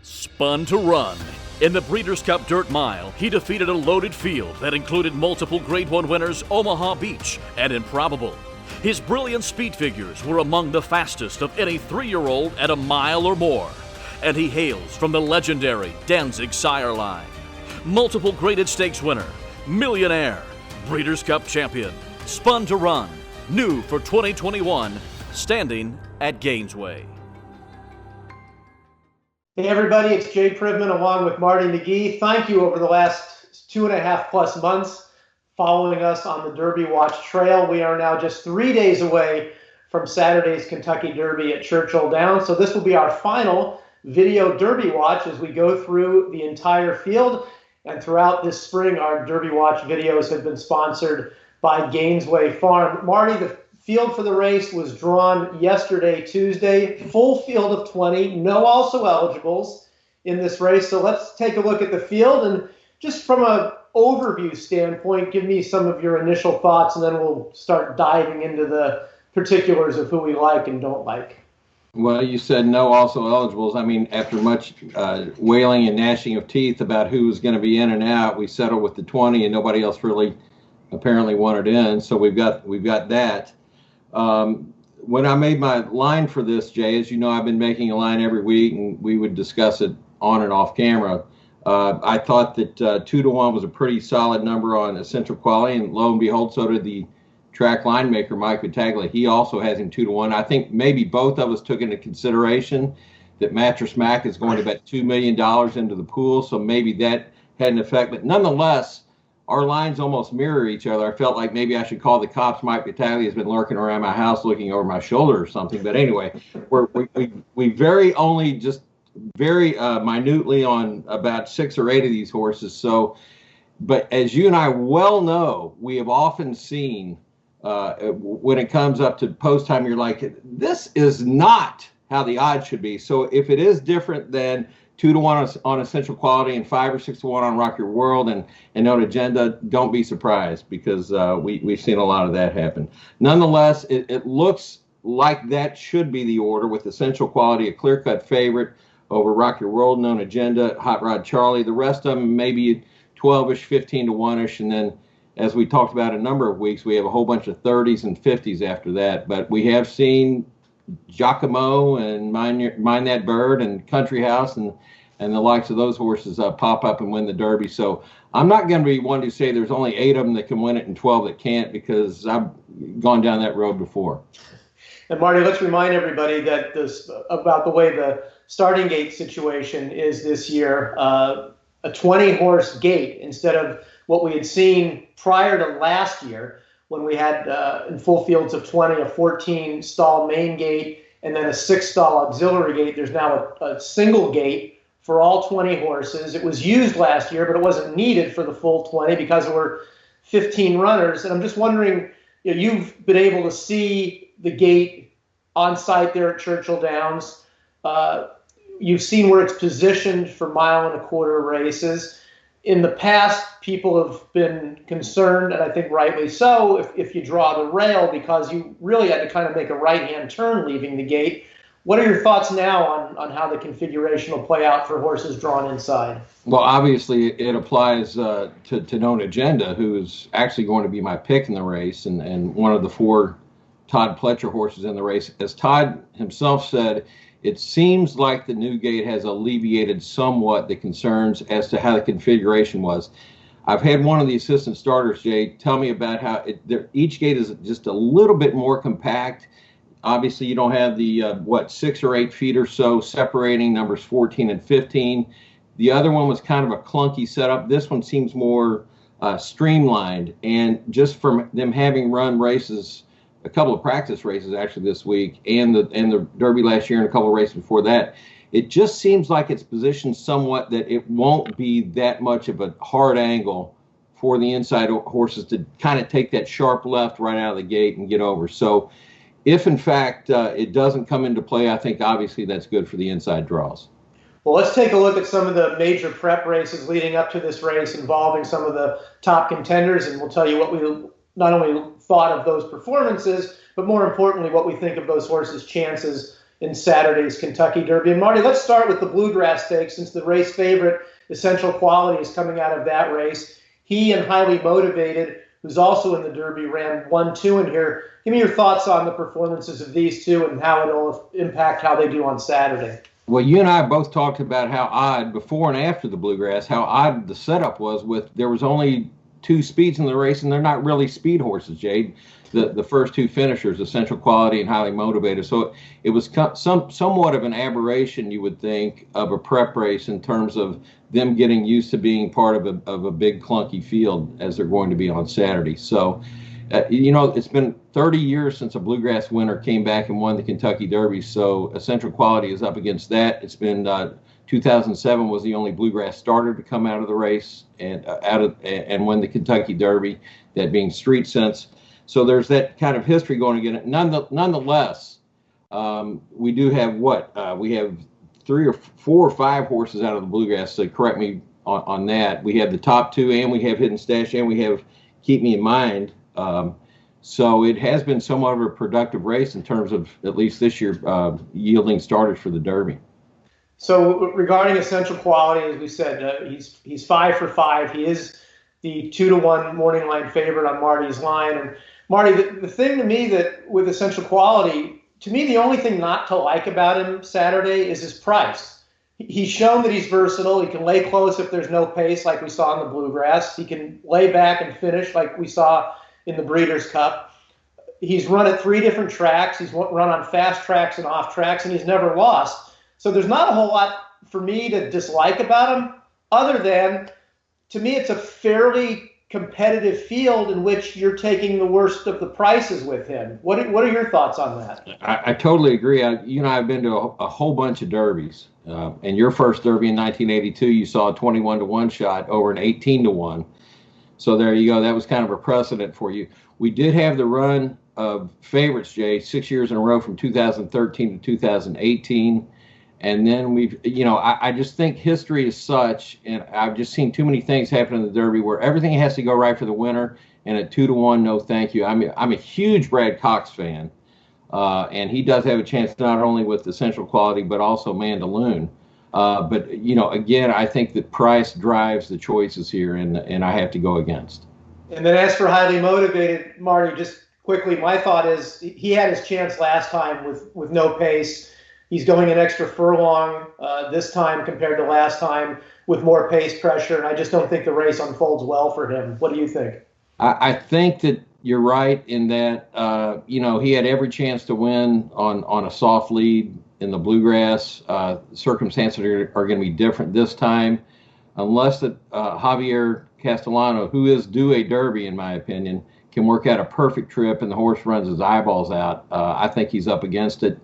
Spun to Run. In the Breeders' Cup Dirt Mile, he defeated a loaded field that included multiple Grade 1 winners Omaha Beach and Improbable. His brilliant speed figures were among the fastest of any 3-year-old at a mile or more. And he hails from the legendary Danzig sire line. Multiple graded stakes winner, millionaire, Breeders' Cup champion, Spun to Run, new for 2021, standing at Gainesway. Hey everybody, it's Jay Privman along with Marty McGee. Thank you over the last 2.5+ months following us on the Derby Watch Trail. We are now just 3 days away from Saturday's Kentucky Derby at Churchill Downs. So this will be our final video Derby Watch as we go through the entire field. And throughout this spring, our Derby Watch videos have been sponsored by Gainesway Farm. Marty, the field for the race was drawn yesterday, Tuesday, full field of 20, no also eligibles in this race. So let's take a look at the field and just from an overview standpoint, give me some of your initial thoughts and then we'll start diving into the particulars of who we like and don't like. Well, you said no also eligibles. I mean, after much wailing and gnashing of teeth about who was going to be in and out, we settled with the 20 and nobody else really apparently wanted in. So we've got that. When I made my line for this, Jay, as you know, I've been making a line every week and we would discuss it on and off camera. I thought that 2-1 was a pretty solid number on essential quality, and lo and behold, so did the track line maker, Mike Battaglia. He also has him 2-1. I think maybe both of us took into consideration that Mattress Mac is going to bet $2 million into the pool, so maybe that had an effect. But nonetheless, our lines almost mirror each other. I felt like maybe I should call the cops. Mike Battaglia has been lurking around my house looking over my shoulder or something. But anyway, we very minutely on about 6 or 8 of these horses. So, but as you and I well know, we have often seen when it comes up to post time, you're like, this is not how the odds should be. So if it is different than 2-1 on essential quality and 5 or 6-1 on Rock Your World and on Agenda, don't be surprised because we've seen a lot of that happen. Nonetheless, it looks like that should be the order with essential quality, a clear-cut favorite over Rock Your World, known Agenda, Hot Rod Charlie. The rest of them maybe 12-ish, 15-1-ish, and then as we talked about a number of weeks, we have a whole bunch of 30s and 50s after that. But we have seen Giacomo and Mind That Bird and Country House and the likes of those horses pop up and win the Derby. So I'm not going to be one to say there's only 8 of them that can win it and 12 that can't, because I've gone down that road before. And Marty, let's remind everybody that about the way the starting gate situation is this year, a 20-horse gate instead of what we had seen prior to last year when we had in full fields of 20, a 14-stall main gate and then a 6-stall auxiliary gate. There's now a single gate for all 20 horses. It was used last year, but it wasn't needed for the full 20 because there were 15 runners. And I'm just wondering, you've been able to see the gate on site there at Churchill Downs. You've seen where it's positioned for 1.25 mile races. In the past, people have been concerned, and I think rightly so, if you draw the rail, because you really had to kind of make a right-hand turn leaving the gate. What are your thoughts now on how the configuration will play out for horses drawn inside? Well, obviously, it applies to Known Agenda, who is actually going to be my pick in the race, and one of the 4 Todd Pletcher horses in the race. As Todd himself said, it seems like the new gate has alleviated somewhat the concerns as to how the configuration was. I've had one of the assistant starters, Jay, tell me about how each gate is just a little bit more compact. Obviously, you don't have the, 6 or 8 feet or so separating numbers 14 and 15. The other one was kind of a clunky setup. This one seems more streamlined. And just from them having run races, a couple of practice races actually this week, and the Derby last year and a couple of races before that, it just seems like it's positioned somewhat that it won't be that much of a hard angle for the inside horses to kind of take that sharp left right out of the gate and get over. So if in fact it doesn't come into play, I think obviously that's good for the inside draws. Well, let's take a look at some of the major prep races leading up to this race involving some of the top contenders, and we'll tell you what we not only thought of those performances, but more importantly, what we think of those horses' chances in Saturday's Kentucky Derby. And Marty, let's start with the Bluegrass Stakes, since the race favorite, Essential Quality, is coming out of that race. He and Highly Motivated, who's also in the Derby, ran 1-2 in here. Give me your thoughts on the performances of these two and how it'll impact how they do on Saturday. Well, you and I both talked about how odd, before and after the Bluegrass, how odd the setup was there was only 2 speeds in the race, and they're not really speed horses, Jade. The first 2 finishers, Essential Quality and Highly Motivated. So it was somewhat of an aberration, you would think, of a prep race in terms of them getting used to being part of a big clunky field as they're going to be on Saturday. So, it's been 30 years since a Bluegrass winner came back and won the Kentucky Derby. So Essential Quality is up against that. It's been 2007 was the only Bluegrass starter to come out of the race and win the Kentucky Derby, that being Street Sense. So there's that kind of history going again. Nonetheless, we do have we have 3 or 4 or 5 horses out of the Bluegrass. So correct me on that. We have the top 2, and we have Hidden Stash, and we have Keep Me in Mind. So it has been somewhat of a productive race in terms of, at least this year, yielding starters for the Derby. So regarding Essential Quality, as we said, he's 5 for 5. He is the 2-1 morning line favorite on Marty's line. And Marty, the thing to me that with Essential Quality, to me, the only thing not to like about him Saturday is his price. He's shown that he's versatile. He can lay close if there's no pace, like we saw in the Bluegrass. He can lay back and finish, like we saw in the Breeders' Cup. He's run at 3 different tracks. He's run on fast tracks and off tracks, and he's never lost. So there's not a whole lot for me to dislike about him, other than, to me, it's a fairly competitive field in which you're taking the worst of the prices with him. What are your thoughts on that? I totally agree. I've been to a whole bunch of derbies. And your first Derby in 1982, you saw a 21-1 shot over an 18-1. So there you go. That was kind of a precedent for you. We did have the run of favorites, Jay, 6 years in a row from 2013 to 2018. And then I just think history is such, and I've just seen too many things happen in the Derby where everything has to go right for the winner, and at 2-1, no thank you. I'm a huge Brad Cox fan, and he does have a chance not only with Essential Quality but also Mandaloon. But again, I think that price drives the choices here, and I have to go against. And then as for Highly Motivated, Marty, just quickly, my thought is he had his chance last time with no pace. He's going an extra furlong this time compared to last time with more pace pressure, and I just don't think the race unfolds well for him. What do you think? I think that you're right in that, he had every chance to win on a soft lead in the Bluegrass. Circumstances are going to be different this time, unless that Javier Castellano, who is due a Derby, in my opinion, can work out a perfect trip and the horse runs his eyeballs out. I think he's up against it.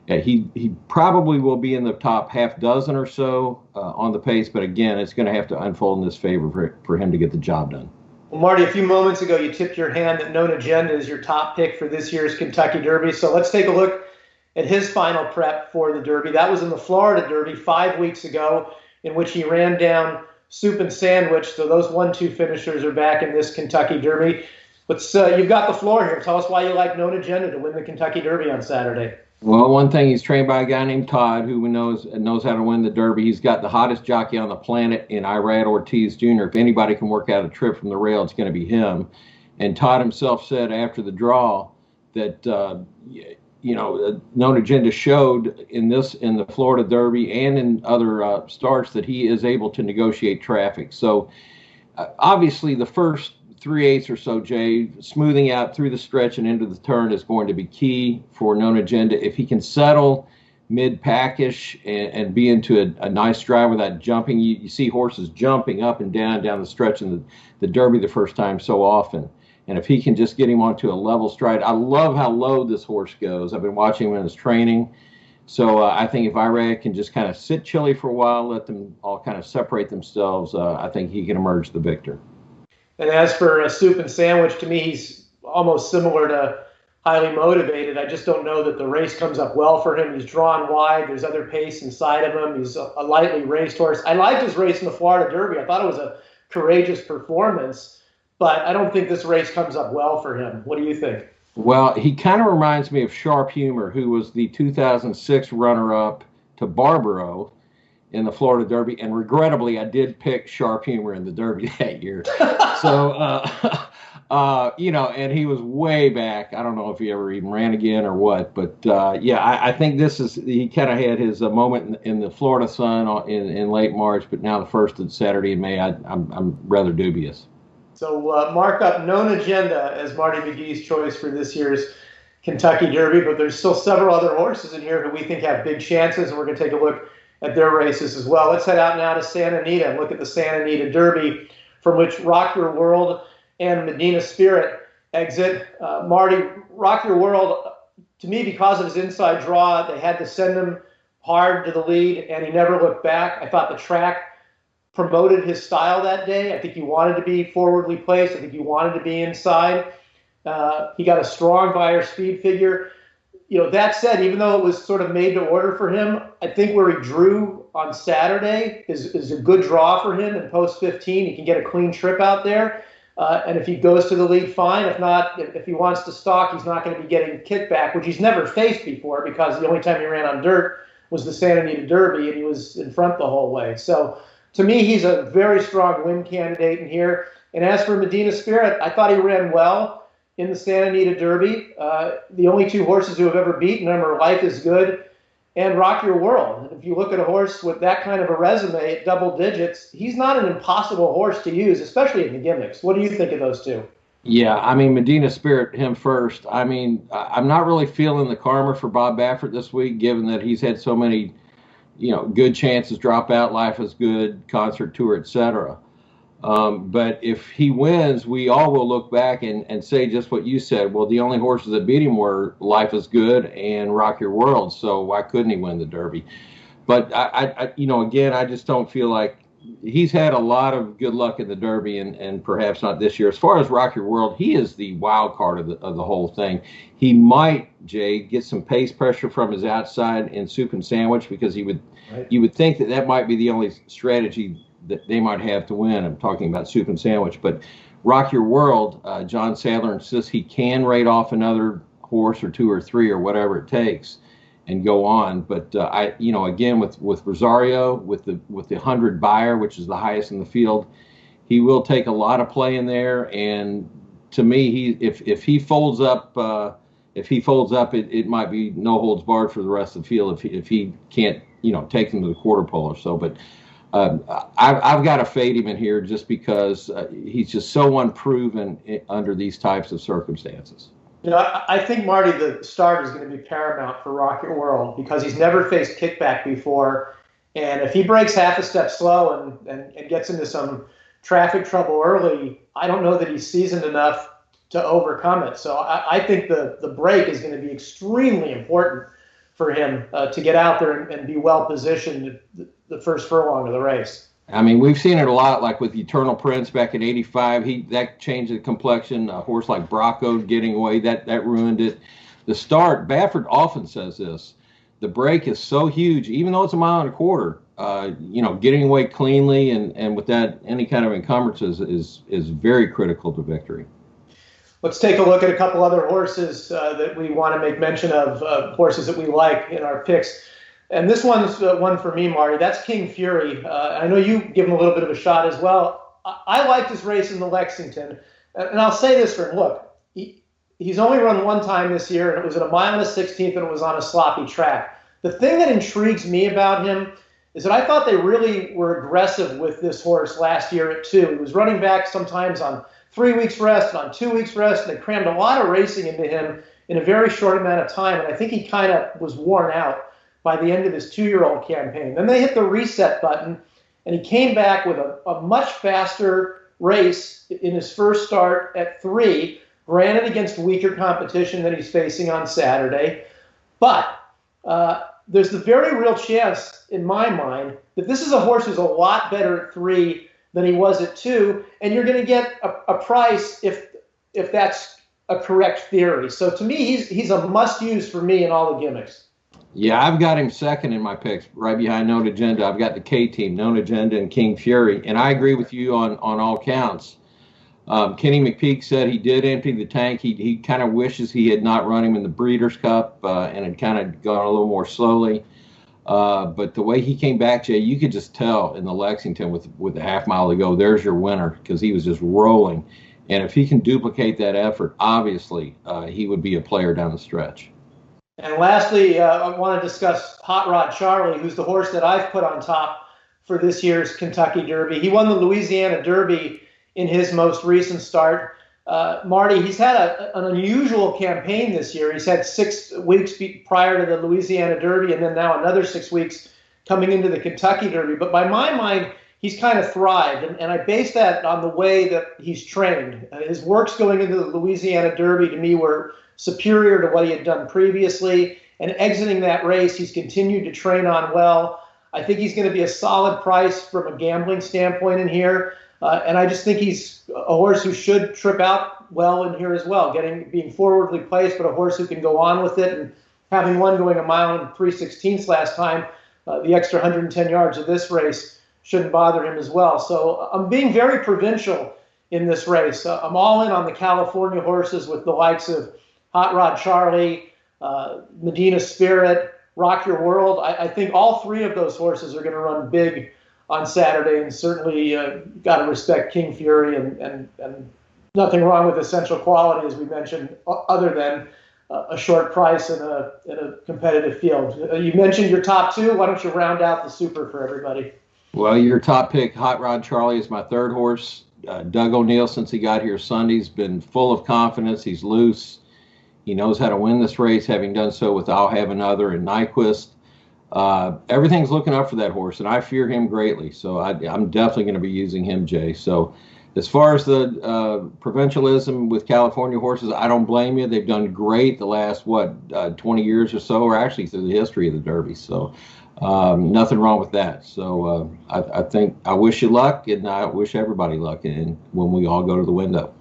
He probably will be in the top half dozen or so on the pace, but again, it's going to have to unfold in his favor for him to get the job done. Well, Marty, a few moments ago, you tipped your hand that Known Agenda is your top pick for this year's Kentucky Derby. So let's take a look at his final prep for the Derby. That was in the Florida Derby 5 weeks ago, in which he ran down Soup and Sandwich. So those 1-2 finishers are back in this Kentucky Derby. You've got the floor here. Tell us why you like Known Agenda to win the Kentucky Derby on Saturday. Well, one thing, he's trained by a guy named Todd, who knows how to win the Derby. He's got the hottest jockey on the planet in Irad Ortiz Jr. If anybody can work out a trip from the rail, it's going to be him. And Todd himself said after the draw that Known Agenda showed in the Florida Derby and in other starts that he is able to negotiate traffic. So obviously the first 3/8 or so, Jay, smoothing out through the stretch and into the turn is going to be key for Known Agenda. If he can settle mid-packish and be into a nice stride without jumping, you see horses jumping up and down the stretch in the Derby the first time so often. And if he can just get him onto a level stride, I love how low this horse goes. I've been watching him in his training. So I think if Irad can just kind of sit chilly for a while, let them all kind of separate themselves, I think he can emerge the victor. And as for Soup and Sandwich, to me, he's almost similar to Highly Motivated. I just don't know that the race comes up well for him. He's drawn wide. There's other pace inside of him. He's a lightly raced horse. I liked his race in the Florida Derby. I thought it was a courageous performance, but I don't think this race comes up well for him. What do you think? Well, he kind of reminds me of Sharp Humor, who was the 2006 runner-up to Barbaro in the Florida Derby, and regrettably, I did pick Sharp Humor in the Derby that year. So, and he was way back. I don't know if he ever even ran again or what, but I think he kind of had his moment in the Florida sun in late March, but now the first of Saturday in May, I'm rather dubious. So mark up Known Agenda as Marty McGee's choice for this year's Kentucky Derby, but there's still several other horses in here who we think have big chances, and we're going to take a look at their races as well. Let's head out now to Santa Anita and look at the Santa Anita Derby, from which Rock Your World and Medina Spirit exit. Marty, Rock Your World, to me, because of his inside draw, they had to send him hard to the lead, and he never looked back. I thought the track promoted his style that day. I think he wanted to be forwardly placed. I think he wanted to be inside. He got a strong buyer speed figure. That said, even though it was sort of made to order for him, I think where he drew on Saturday is a good draw for him in post 15. He can get a clean trip out there. And if he goes to the lead, fine. If not, if he wants to stalk, he's not going to be getting kickback, which he's never faced before, because the only time he ran on dirt was the Santa Anita Derby, and he was in front the whole way. So to me, he's a very strong win candidate in here. And as for Medina Spirit, I thought he ran well in the Santa Anita Derby. The only two horses who have ever beaten him are Life is Good and Rock Your World. And if you look at a horse with that kind of a resume at double digits, he's not an impossible horse to use, especially in the gimmicks. What do you think of those two? Yeah, I mean, Medina Spirit, him first. I mean, I'm not really feeling the karma for Bob Baffert this week, given that he's had so many good chances drop out, Life is Good, Concert Tour, etc. But if he wins, we all will look back and say just what you said. Well, the only horses that beat him were Life is Good and Rock Your World, so why couldn't he win the Derby? But again, I just don't feel like he's had a lot of good luck in the Derby, and perhaps not this year. As far as Rock Your World, he is the wild card of the whole thing. He might, Jay, get some pace pressure from his outside in Soup and Sandwich, because you would think that might be the only strategy that they might have to win. I'm talking about Soup and Sandwich. But Rock Your World, John Sadler insists he can rate off another horse or two or three or whatever it takes and go on. But again, with Rosario, with the 100 buyer, which is the highest in the field, he will take a lot of play in there. And to me, if he folds up, it might be no holds barred for the rest of the field if he can't take them to the quarter pole or so. But I've got to fade him in here just because he's just so unproven under these types of circumstances. I think, Marty, the start is going to be paramount for Rock Your World, because he's never faced kickback before. And if he breaks half a step slow and gets into some traffic trouble early, I don't know that he's seasoned enough to overcome it. So I think the break is going to be extremely important for him to get out there and be well positioned the first furlong of the race. I mean, we've seen it a lot, like with Eternal Prince back in '85. That changed the complexion. A horse like Brocco getting away, that ruined it. The start, Baffert often says this, the break is so huge, even though it's a mile and a quarter, getting away cleanly and without any kind of encumbrances is very critical to victory. Let's take a look at a couple other horses that we want to make mention of, horses that we like in our picks. And this one's one for me, Marty. That's King Fury. I know you give him a little bit of a shot as well. I liked his race in the Lexington. And I'll say this for him. Look, he's only run one time this year, and it was at a mile and a 16th, and it was on a sloppy track. The thing that intrigues me about him is that I thought they really were aggressive with this horse last year at 2. He was running back sometimes on 3 weeks rest and on 2 weeks rest, and they crammed a lot of racing into him in a very short amount of time. And I think he kind of was worn out by the end of his 2-year-old campaign. Then they hit the reset button, and he came back with a much faster race in his first start at 3, granted against weaker competition than he's facing on Saturday. But there's the very real chance, in my mind, that this is a horse who's a lot better at 3 than he was at 2, and you're going to get a price if that's a correct theory. So to me, he's a must-use for me in all the gimmicks. Yeah, I've got him second in my picks, right behind Known Agenda. I've got the K team, Known Agenda and King Fury, and I agree with you on all counts. Kenny McPeak said he did empty the tank. He kind of wishes he had not run him in the Breeders' Cup and had kind of gone a little more slowly. But the way he came back, Jay, you could just tell in the Lexington with a half mile to go, there's your winner, because he was just rolling. And if he can duplicate that effort, obviously he would be a player down the stretch. And lastly, I want to discuss Hot Rod Charlie, who's the horse that I've put on top for this year's Kentucky Derby. He won the Louisiana Derby in his most recent start. Marty, he's had an unusual campaign this year. He's had 6 weeks prior to the Louisiana Derby, and then now another 6 weeks coming into the Kentucky Derby. But by my mind, he's kind of thrived, and I base that on the way that he's trained. His works going into the Louisiana Derby, to me, were superior to what he had done previously, and exiting that race, he's continued to train on well. I think he's going to be a solid price from a gambling standpoint in here. And I just think he's a horse who should trip out well in here as well, being forwardly placed, but a horse who can go on with it. And having one going 1 mile and 3/16 last time, the extra 110 yards of this race shouldn't bother him as well. So I'm being very provincial in this race. I'm all in on the California horses with the likes of Hot Rod Charlie, Medina Spirit, Rock Your World. I think all 3 of those horses are going to run big on Saturday, and certainly got to respect King Fury and nothing wrong with Essential Quality, as we mentioned, other than a short price in a competitive field. You mentioned your top 2. Why don't you round out the super for everybody? Well, your top pick, Hot Rod Charlie, is my 3rd horse. Doug O'Neill, since he got here Sunday, has been full of confidence. He's loose. He knows how to win this race, having done so with I'll Have Another and Nyquist. Everything's looking up for that horse, and I fear him greatly. So I'm definitely going to be using him, Jay. So as far as the provincialism with California horses, I don't blame you. They've done great the last, 20 years or so, or actually through the history of the Derby. So nothing wrong with that. So I think I wish you luck, and I wish everybody luck when we all go to the window.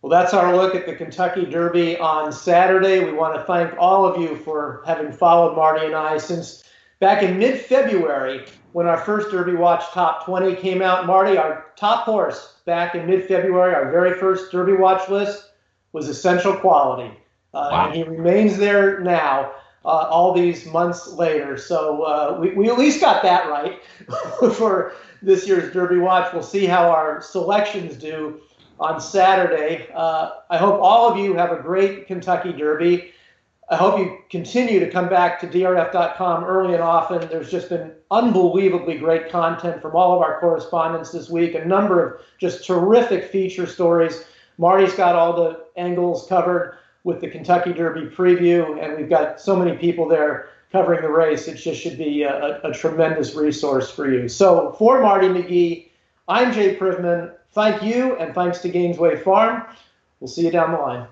Well, that's our look at the Kentucky Derby on Saturday. We want to thank all of you for having followed Marty and I since back in mid-February when our first Derby Watch Top 20 came out. Marty, our top horse back in mid-February, our very first Derby Watch list, was Essential Quality. Wow. And he remains there now, all these months later. So we at least got that right for this year's Derby Watch. We'll see how our selections do on Saturday. I hope all of you have a great Kentucky Derby. I hope you continue to come back to DRF.com early and often. There's just been unbelievably great content from all of our correspondents this week, a number of just terrific feature stories. Marty's got all the angles covered with the Kentucky Derby preview, and we've got so many people there covering the race. It just should be a tremendous resource for you. So for Marty McGee, I'm Jay Privman. Thank you, and thanks to Gainesway Farm. We'll see you down the line.